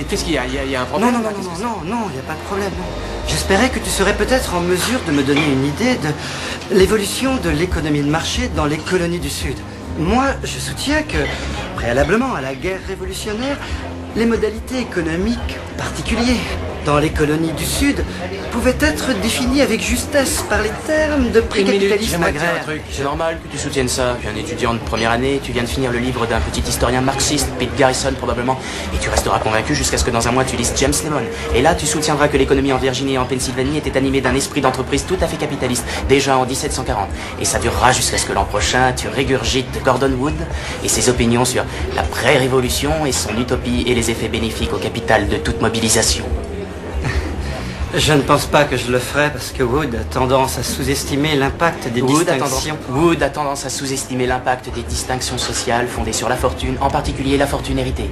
Qu'est-ce qu'il y a? Il y a un problème? Non, il n'y a pas de problème. Non. J'espérais que tu serais peut-être en mesure de me donner une idée de l'évolution de l'économie de marché dans les colonies du Sud. Moi, je soutiens que, préalablement à la guerre révolutionnaire, les modalités économiques particulières dans les colonies du Sud pouvaient être définies avec justesse par les termes de pré-capitalisme J'aimerais te dire agraire. un truc. C'est normal que tu soutiennes ça. Tu es un étudiant de première année, tu viens de finir le livre d'un petit historien marxiste, Pete Garrison probablement, et tu resteras convaincu jusqu'à ce que dans un mois tu lises James Lemon. Et là, tu soutiendras que l'économie en Virginie et en Pennsylvanie était animée d'un esprit d'entreprise tout à fait capitaliste, déjà en 1740. Et ça durera jusqu'à ce que l'an prochain, tu régurgites Gordon Wood et ses opinions sur la pré-révolution et son utopie et les effets bénéfiques au capital de toute mobilisation. Je ne pense pas que je le ferai parce que Wood a tendance à sous-estimer l'impact des distinctions. Wood a tendance à sous-estimer l'impact des distinctions sociales fondées sur la fortune, en particulier la fortune héritée.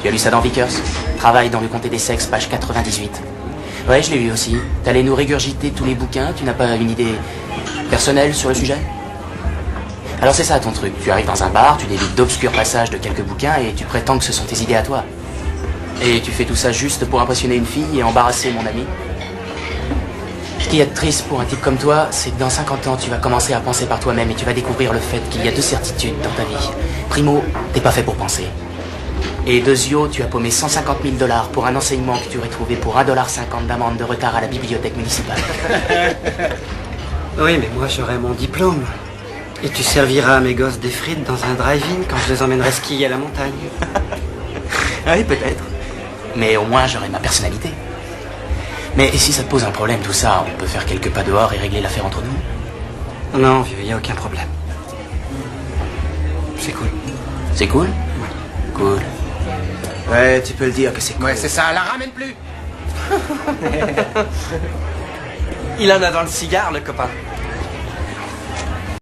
Tu as lu ça dans Vickers? Travail dans le comté des sexes, page 98. Ouais, je l'ai lu aussi. T'allais nous régurgiter tous les bouquins, tu n'as pas une idée personnelle sur le sujet? Alors c'est ça ton truc, tu arrives dans un bar, tu délites d'obscurs passages de quelques bouquins et tu prétends que ce sont tes idées à toi. Et tu fais tout ça juste pour impressionner une fille et embarrasser mon ami. Ce qui est triste pour un type comme toi, c'est que dans 50 ans, tu vas commencer à penser par toi-même et tu vas découvrir le fait qu'il y a deux certitudes dans ta vie. Primo, t'es pas fait pour penser. Et deuxio, tu as paumé 150 000 $ pour un enseignement que tu aurais trouvé pour 1,50 $ d'amende de retard à la bibliothèque municipale. Oui, mais moi j'aurai mon diplôme. Et tu serviras à mes gosses des frites dans un drive-in quand je les emmènerai skier à la montagne. Oui, peut-être. Mais au moins, j'aurai ma personnalité. Mais si ça te pose un problème, tout ça, on peut faire quelques pas dehors et régler l'affaire entre nous. Non, vieux, il n'y a aucun problème. C'est cool. C'est cool? Ouais. Cool. Ouais, tu peux le dire que c'est cool. Ouais, c'est ça, la ramène plus. Il en a dans le cigare, le copain.